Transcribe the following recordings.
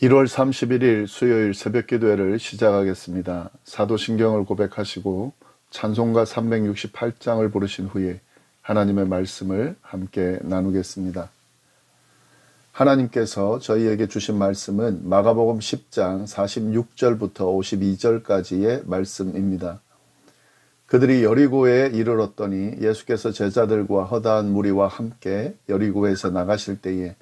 1월 31일 수요일 새벽 기도회를 시작하겠습니다. 사도신경을 고백하시고 찬송가 368장을 부르신 후에 하나님의 말씀을 함께 나누겠습니다. 하나님께서 저희에게 주신 말씀은 마가복음 10장 46절부터 52절까지의 말씀입니다. 그들이 여리고에 이르렀더니 예수께서 제자들과 허다한 무리와 함께 여리고에서 나가실 때에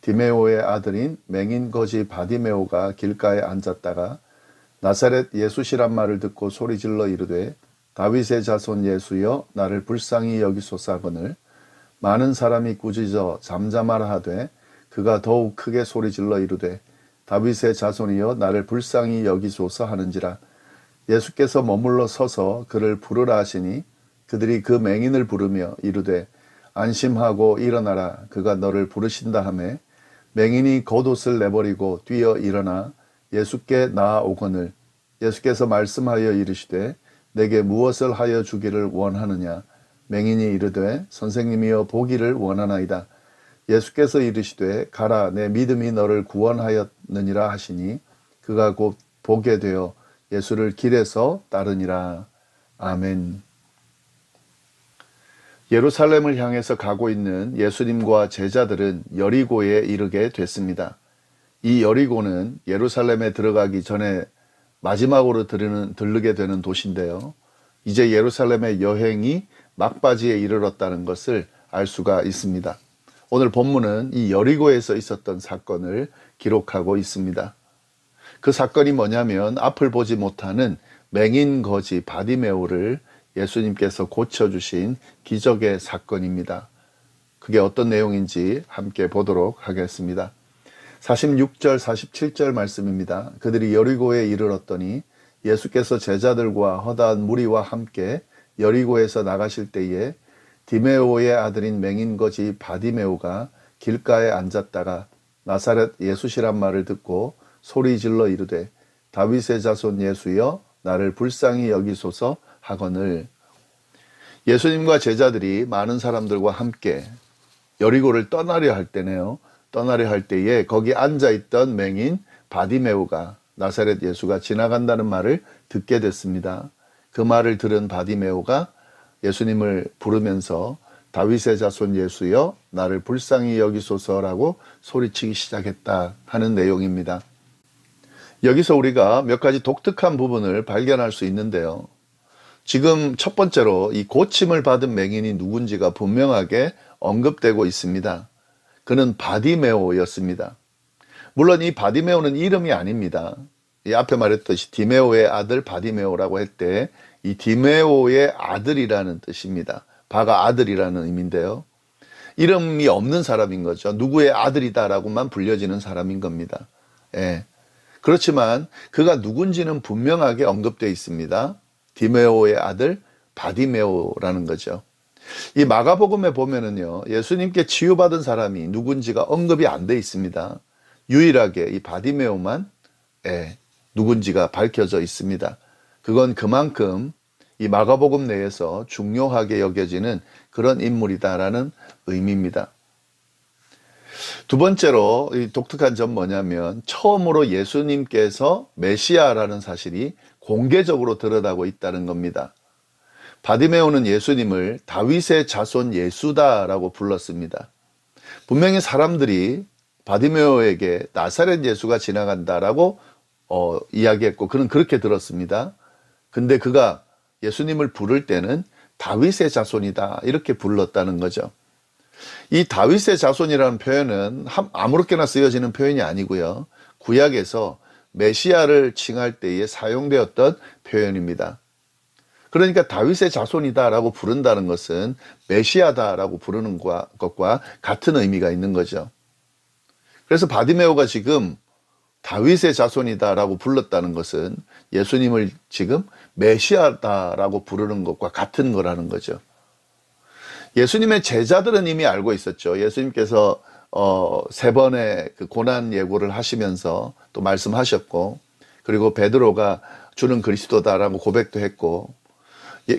디메오의 아들인 맹인 거지 바디메오가 길가에 앉았다가 나사렛 예수시란 말을 듣고 소리질러 이르되 다윗의 자손 예수여 나를 불쌍히 여기소서 하거늘 많은 사람이 꾸짖어 잠잠하라 하되 그가 더욱 크게 소리질러 이르되 다윗의 자손이여 나를 불쌍히 여기소서 하는지라. 예수께서 머물러 서서 그를 부르라 하시니 그들이 그 맹인을 부르며 이르되 안심하고 일어나라 그가 너를 부르신다 하매 맹인이 겉옷을 내버리고 뛰어 일어나 예수께 나아오거늘 예수께서 말씀하여 이르시되 내게 무엇을 하여 주기를 원하느냐. 맹인이 이르되 선생님이여 보기를 원하나이다. 예수께서 이르시되 가라 내 믿음이 너를 구원하였느니라 하시니 그가 곧 보게 되어 예수를 길에서 따르니라. 아멘. 예루살렘을 향해서 가고 있는 예수님과 제자들은 여리고에 이르게 됐습니다. 이 여리고는 예루살렘에 들어가기 전에 마지막으로 들르게 되는 도시인데요. 이제 예루살렘의 여행이 막바지에 이르렀다는 것을 알 수가 있습니다. 오늘 본문은 이 여리고에서 있었던 사건을 기록하고 있습니다. 그 사건이 뭐냐면 앞을 보지 못하는 맹인 거지 바디메오를 예수님께서 고쳐주신 기적의 사건입니다. 그게 어떤 내용인지 함께 보도록 하겠습니다. 46절 47절 말씀입니다. 그들이 여리고에 이르렀더니 예수께서 제자들과 허다한 무리와 함께 여리고에서 나가실 때에 디메오의 아들인 맹인 거지 바디메오가 길가에 앉았다가 나사렛 예수시란 말을 듣고 소리질러 이르되 다윗의 자손 예수여 나를 불쌍히 여기소서 하거늘. 예수님과 제자들이 많은 사람들과 함께 여리고를 떠나려 할 때네요. 떠나려 할 때에 거기 앉아있던 맹인 바디메오가 나사렛 예수가 지나간다는 말을 듣게 됐습니다. 그 말을 들은 바디메오가 예수님을 부르면서 다윗의 자손 예수여 나를 불쌍히 여기소서라고 소리치기 시작했다 하는 내용입니다. 여기서 우리가 몇 가지 독특한 부분을 발견할 수 있는데요. 지금 첫 번째로 이 고침을 받은 맹인이 누군지가 분명하게 언급되고 있습니다. 그는 바디메오였습니다. 물론 이 바디메오는 이름이 아닙니다. 이 앞에 말했듯이 디메오의 아들 바디메오라고 할 때 이 디메오의 아들이라는 뜻입니다. 바가 아들이라는 의미인데요. 이름이 없는 사람인 거죠. 누구의 아들이다라고만 불려지는 사람인 겁니다. 예. 그렇지만 그가 누군지는 분명하게 언급되어 있습니다. 디메오의 아들 바디메오라는 거죠. 이 마가복음에 보면은요, 예수님께 치유받은 사람이 누군지가 언급이 안 돼 있습니다. 유일하게 이 바디메오만 누군지가 밝혀져 있습니다. 그건 그만큼 이 마가복음 내에서 중요하게 여겨지는 그런 인물이다라는 의미입니다. 두 번째로 이 독특한 점 뭐냐면 처음으로 예수님께서 메시아라는 사실이 공개적으로 드러나고 있다는 겁니다. 바디메오는 예수님을 다윗의 자손 예수다라고 불렀습니다. 분명히 사람들이 바디메오에게 나사렛 예수가 지나간다라고 이야기했고 그는 그렇게 들었습니다. 근데 그가 예수님을 부를 때는 다윗의 자손이다 이렇게 불렀다는 거죠. 이 다윗의 자손이라는 표현은 아무렇게나 쓰여지는 표현이 아니고요. 구약에서 메시아를 칭할 때에 사용되었던 표현입니다. 그러니까 다윗의 자손이다라고 부른다는 것은 메시아다라고 부르는 것과 같은 의미가 있는 거죠. 그래서 바디메오가 지금 다윗의 자손이다라고 불렀다는 것은 예수님을 지금 메시아다라고 부르는 것과 같은 거라는 거죠. 예수님의 제자들은 이미 알고 있었죠. 예수님께서 3번의 그 고난 예고를 하시면서 또 말씀하셨고, 그리고 베드로가 주는 그리스도다라고 고백도 했고,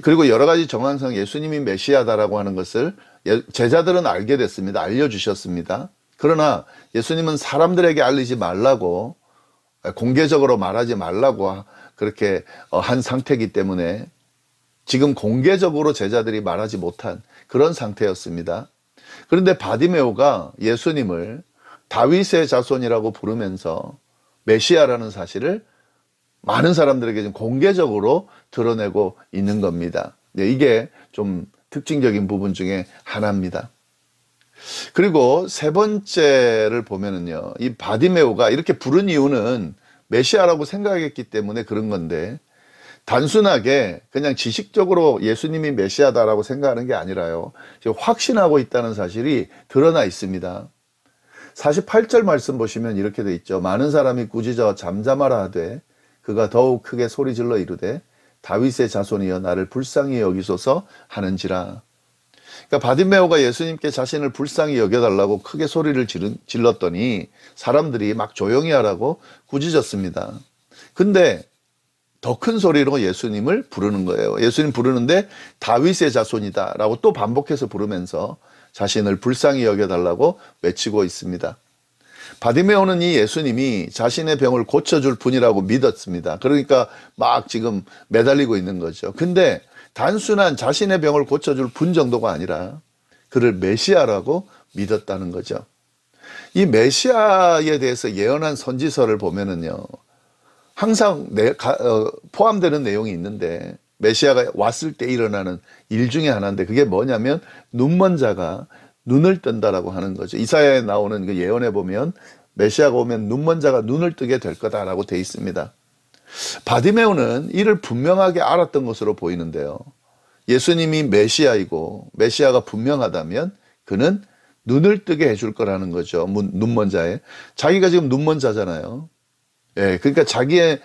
그리고 여러 가지 정황상 예수님이 메시아다라고 하는 것을 제자들은 알게 됐습니다. 알려주셨습니다. 그러나 예수님은 사람들에게 알리지 말라고, 공개적으로 말하지 말라고 그렇게 한 상태이기 때문에 지금 공개적으로 제자들이 말하지 못한 그런 상태였습니다. 그런데 바디메오가 예수님을 다윗의 자손이라고 부르면서 메시아라는 사실을 많은 사람들에게 지금 공개적으로 드러내고 있는 겁니다. 네, 이게 좀 특징적인 부분 중에 하나입니다. 그리고 세 번째를 보면은요, 이 바디메오가 이렇게 부른 이유는 메시아라고 생각했기 때문에 그런 건데, 단순하게 그냥 지식적으로 예수님이 메시아다라고 생각하는 게 아니라요, 지금 확신하고 있다는 사실이 드러나 있습니다. 48절 말씀 보시면 이렇게 돼 있죠. 많은 사람이 꾸짖어 잠잠하라 하되 그가 더욱 크게 소리질러 이르되 다윗의 자손이여 나를 불쌍히 여기소서 하는지라. 그러니까 바디메오가 예수님께 자신을 불쌍히 여겨달라고 크게 소리를 질렀더니 사람들이 막 조용히 하라고 꾸짖었습니다. 근데 더 큰 소리로 예수님을 부르는 거예요. 예수님 부르는데 다윗의 자손이다 라고 또 반복해서 부르면서 자신을 불쌍히 여겨달라고 외치고 있습니다. 바디메오는 이 예수님이 자신의 병을 고쳐줄 분이라고 믿었습니다. 그러니까 막 지금 매달리고 있는 거죠. 근데 단순한 자신의 병을 고쳐줄 분 정도가 아니라 그를 메시아라고 믿었다는 거죠. 이 메시아에 대해서 예언한 선지서를 보면은요, 항상 포함되는 내용이 있는데, 메시아가 왔을 때 일어나는 일 중에 하나인데, 그게 뭐냐면 눈먼 자가 눈을 뜬다라고 하는 거죠. 이사야에 나오는 그 예언에 보면 메시아가 오면 눈먼 자가 눈을 뜨게 될 거다라고 돼 있습니다. 바디메오는 이를 분명하게 알았던 것으로 보이는데요, 예수님이 메시아이고 메시아가 분명하다면 그는 눈을 뜨게 해줄 거라는 거죠. 눈먼 자에. 자기가 지금 눈먼 자잖아요. 예, 그러니까 자기의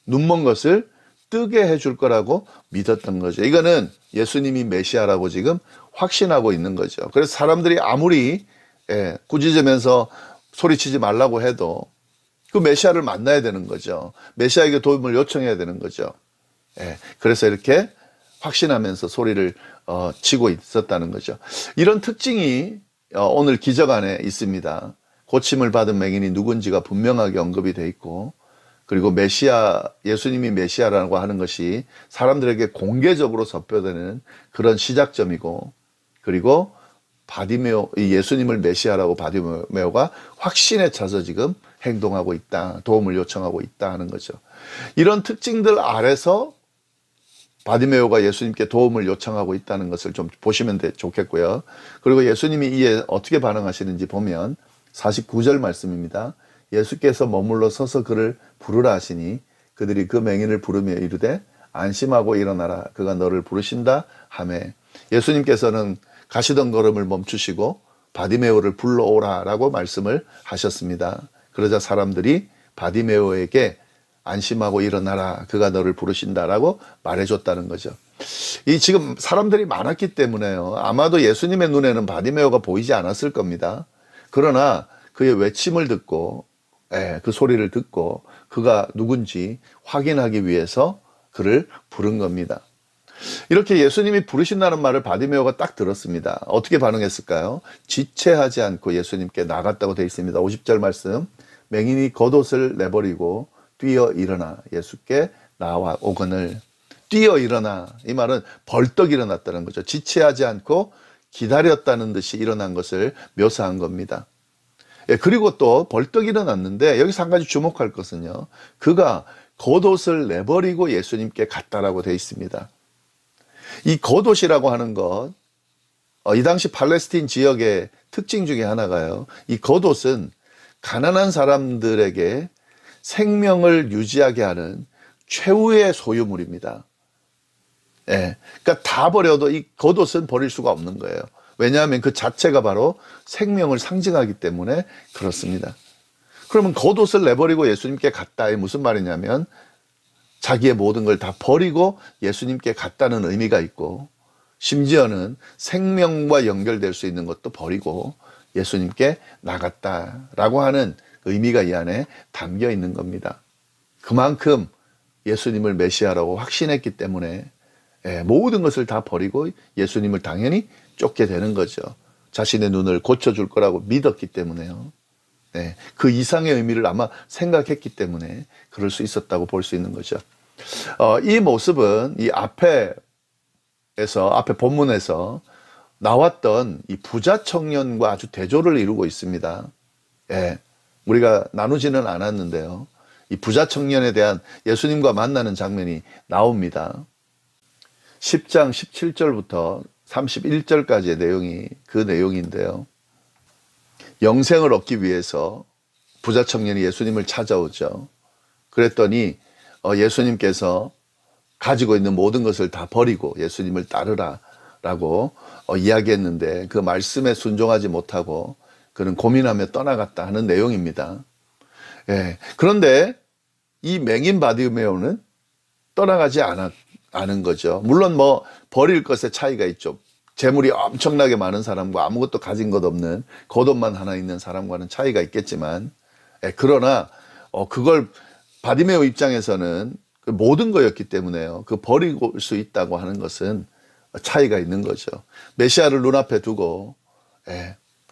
눈먼 것을 뜨게 해줄 거라고 믿었던 거죠. 이거는 예수님이 메시아라고 지금 확신하고 있는 거죠. 그래서 사람들이 아무리 꾸짖으면서 소리치지 말라고 해도 그 메시아를 만나야 되는 거죠. 메시아에게 도움을 요청해야 되는 거죠. 그래서 이렇게 확신하면서 소리를 치고 있었다는 거죠. 이런 특징이 오늘 기적 안에 있습니다. 고침을 받은 맹인이 누군지가 분명하게 언급이 돼 있고, 그리고 메시아, 예수님이 메시아라고 하는 것이 사람들에게 공개적으로 선포되는 그런 시작점이고, 그리고 바디메오, 예수님을 메시아라고 바디메오가 확신에 차서 지금 행동하고 있다, 도움을 요청하고 있다 하는 거죠. 이런 특징들 아래서 바디메오가 예수님께 도움을 요청하고 있다는 것을 좀 보시면 좋겠고요. 그리고 예수님이 이에 어떻게 반응하시는지 보면 49절 말씀입니다. 예수께서 머물러 서서 그를 부르라 하시니 그들이 그 맹인을 부르며 이르되 안심하고 일어나라 그가 너를 부르신다 하매, 예수님께서는 가시던 걸음을 멈추시고 바디메오를 불러오라 라고 말씀을 하셨습니다. 그러자 사람들이 바디메오에게 안심하고 일어나라 그가 너를 부르신다라고 말해줬다는 거죠. 이 지금 사람들이 많았기 때문에요, 아마도 예수님의 눈에는 바디메오가 보이지 않았을 겁니다. 그러나 그의 외침을 듣고, 그 소리를 듣고 그가 누군지 확인하기 위해서 그를 부른 겁니다. 이렇게 예수님이 부르신다는 말을 바디메오가 딱 들었습니다. 어떻게 반응했을까요? 지체하지 않고 예수님께 나갔다고 되어 있습니다. 50절 말씀, 맹인이 겉옷을 내버리고 뛰어 일어나 예수께 나와오거늘. 뛰어 일어나, 이 말은 벌떡 일어났다는 거죠. 지체하지 않고 기다렸다는 듯이 일어난 것을 묘사한 겁니다. 그리고 또 벌떡 일어났는데 여기서 한 가지 주목할 것은요, 그가 겉옷을 내버리고 예수님께 갔다라고 되어 있습니다. 이 겉옷이라고 하는 것, 이 당시 팔레스틴 지역의 특징 중에 하나가요, 이 겉옷은 가난한 사람들에게 생명을 유지하게 하는 최후의 소유물입니다. 그러니까 다 버려도 이 겉옷은 버릴 수가 없는 거예요. 왜냐하면 그 자체가 바로 생명을 상징하기 때문에 그렇습니다. 그러면 겉옷을 내버리고 예수님께 갔다에 무슨 말이냐면 자기의 모든 걸 다 버리고 예수님께 갔다는 의미가 있고, 심지어는 생명과 연결될 수 있는 것도 버리고 예수님께 나갔다라고 하는 의미가 이 안에 담겨 있는 겁니다. 그만큼 예수님을 메시아라고 확신했기 때문에 모든 것을 다 버리고 예수님을 당연히 쫓게 되는 거죠. 자신의 눈을 고쳐줄 거라고 믿었기 때문에요. 네, 그 이상의 의미를 아마 생각했기 때문에 그럴 수 있었다고 볼 수 있는 거죠. 이 모습은 이 앞에 본문에서 나왔던 이 부자 청년과 아주 대조를 이루고 있습니다. 예, 우리가 나누지는 않았는데요. 이 부자 청년에 대한 예수님과 만나는 장면이 나옵니다. 10장 17절부터 31절까지의 내용이 그 내용인데요. 영생을 얻기 위해서 부자 청년이 예수님을 찾아오죠. 그랬더니 예수님께서 가지고 있는 모든 것을 다 버리고 예수님을 따르라 라고 이야기했는데 그 말씀에 순종하지 못하고 그는 고민하며 떠나갔다 하는 내용입니다. 예, 그런데 이 맹인 바디메오는 떠나가지 않은 거죠. 물론 뭐 버릴 것에 차이가 있죠. 재물이 엄청나게 많은 사람과 아무것도 가진 것 없는 겉옷만 하나 있는 사람과는 차이가 있겠지만, 그러나 그걸 바디메오 입장에서는 그 모든 거였기 때문에요. 그 버리고 수 있다고 하는 것은 차이가 있는 거죠. 메시아를 눈앞에 두고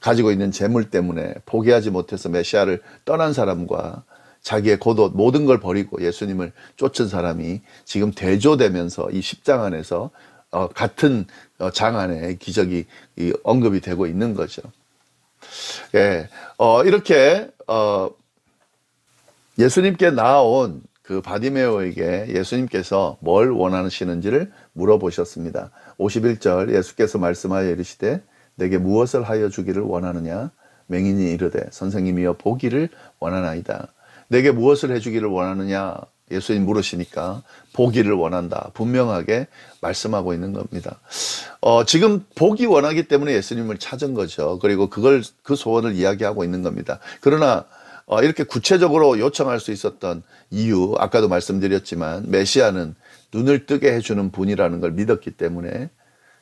가지고 있는 재물 때문에 포기하지 못해서 메시아를 떠난 사람과 자기의 겉옷 모든 걸 버리고 예수님을 쫓은 사람이 지금 대조되면서 이 10장 안에서 같은 장 안에 기적이 언급이 되고 있는 거죠. 예, 이렇게 예수님께 나아온 그 바디메오에게 예수님께서 뭘 원하시는지를 물어보셨습니다. 51절 예수께서 말씀하여 이르시되 내게 무엇을 하여 주기를 원하느냐? 맹인이 이르되 선생님이여 보기를 원하나이다. 내게 무엇을 해주기를 원하느냐? 예수님 물으시니까 보기를 원한다. 분명하게 말씀하고 있는 겁니다. 지금 보기 원하기 때문에 예수님을 찾은 거죠. 그리고 그 소원을 이야기하고 있는 겁니다. 그러나 이렇게 구체적으로 요청할 수 있었던 이유, 아까도 말씀드렸지만 메시아는 눈을 뜨게 해주는 분이라는 걸 믿었기 때문에,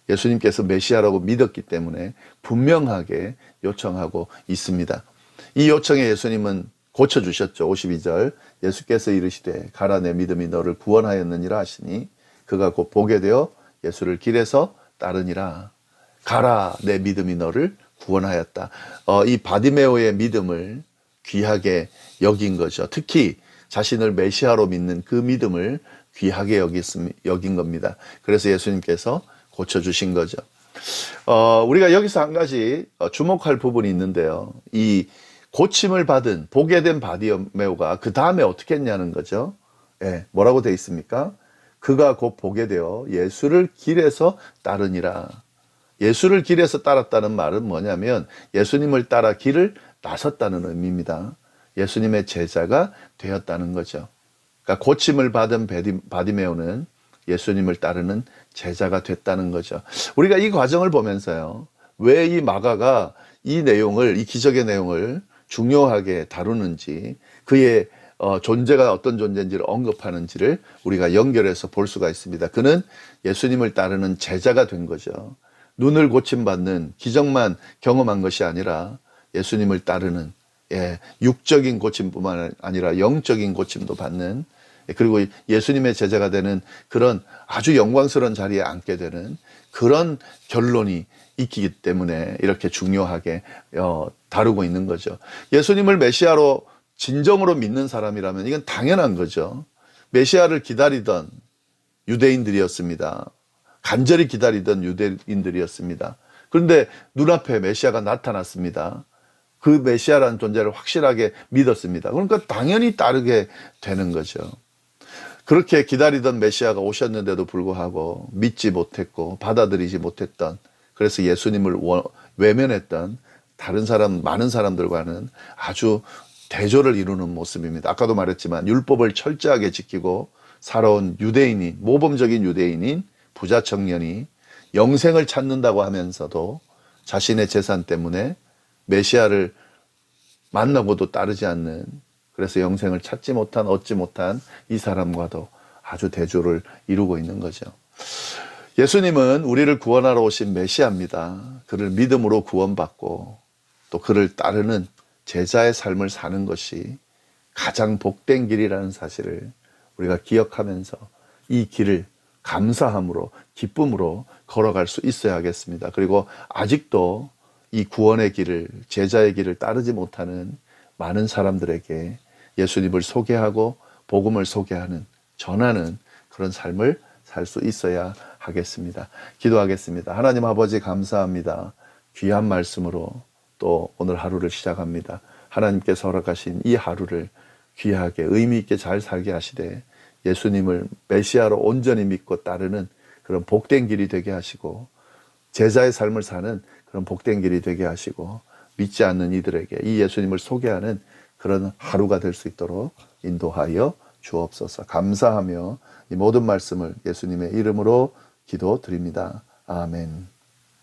예수님께서 메시아라고 믿었기 때문에 분명하게 요청하고 있습니다. 이 요청에 예수님은 고쳐주셨죠. 52절 예수께서 이르시되 가라 내 믿음이 너를 구원하였느니라 하시니 그가 곧 보게 되어 예수를 길에서 따르니라. 가라 내 믿음이 너를 구원하였다. 이 바디메오의 믿음을 귀하게 여긴 거죠. 특히 자신을 메시아로 믿는 그 믿음을 귀하게 여긴 겁니다. 그래서 예수님께서 고쳐주신 거죠. 우리가 여기서 한 가지 주목할 부분이 있는데요. 이 고침을 받은 보게 된 바디메오가 그 다음에 어떻게 했냐는 거죠. 뭐라고 되어 있습니까? 그가 곧 보게 되어 예수를 길에서 따르니라. 예수를 길에서 따랐다는 말은 뭐냐면 예수님을 따라 길을 나섰다는 의미입니다. 예수님의 제자가 되었다는 거죠. 그러니까 고침을 받은 바디메오는 예수님을 따르는 제자가 됐다는 거죠. 우리가 이 과정을 보면서요, 왜 이 마가가 이 기적의 내용을 중요하게 다루는지, 그의 존재가 어떤 존재인지를 언급하는지를 우리가 연결해서 볼 수가 있습니다. 그는 예수님을 따르는 제자가 된 거죠. 눈을 고침받는 기적만 경험한 것이 아니라 예수님을 따르는 육적인 고침뿐만 아니라 영적인 고침도 받는, 그리고 예수님의 제자가 되는 그런 아주 영광스러운 자리에 앉게 되는 그런 결론이 있기 때문에 이렇게 중요하게 다루고 있는 거죠. 예수님을 메시아로 진정으로 믿는 사람이라면 이건 당연한 거죠. 메시아를 기다리던 유대인들이었습니다. 간절히 기다리던 유대인들이었습니다. 그런데 눈앞에 메시아가 나타났습니다. 그 메시아라는 존재를 확실하게 믿었습니다. 그러니까 당연히 따르게 되는 거죠. 그렇게 기다리던 메시아가 오셨는데도 불구하고 믿지 못했고 받아들이지 못했던, 그래서 예수님을 외면했던 많은 사람들과는 아주 대조를 이루는 모습입니다. 아까도 말했지만 율법을 철저하게 지키고 살아온 유대인인, 모범적인 유대인인 부자 청년이 영생을 찾는다고 하면서도 자신의 재산 때문에 메시아를 만나고도 따르지 않는, 그래서 영생을 얻지 못한 이 사람과도 아주 대조를 이루고 있는 거죠. 예수님은 우리를 구원하러 오신 메시아입니다. 그를 믿음으로 구원받고 또 그를 따르는 제자의 삶을 사는 것이 가장 복된 길이라는 사실을 우리가 기억하면서 이 길을 감사함으로, 기쁨으로 걸어갈 수 있어야 하겠습니다. 그리고 아직도 이 구원의 길을, 제자의 길을 따르지 못하는 많은 사람들에게 예수님을 소개하고 복음을 소개하는, 전하는 그런 삶을 살 수 있어야 하겠습니다. 기도하겠습니다. 하나님 아버지 감사합니다. 귀한 말씀으로 또 오늘 하루를 시작합니다. 하나님께서 허락하신 이 하루를 귀하게 의미 있게 잘 살게 하시되 예수님을 메시아로 온전히 믿고 따르는 그런 복된 길이 되게 하시고 제자의 삶을 사는 그런 복된 길이 되게 하시고 믿지 않는 이들에게 이 예수님을 소개하는 그런 하루가 될 수 있도록 인도하여 주옵소서. 감사하며 이 모든 말씀을 예수님의 이름으로 기도드립니다. 아멘.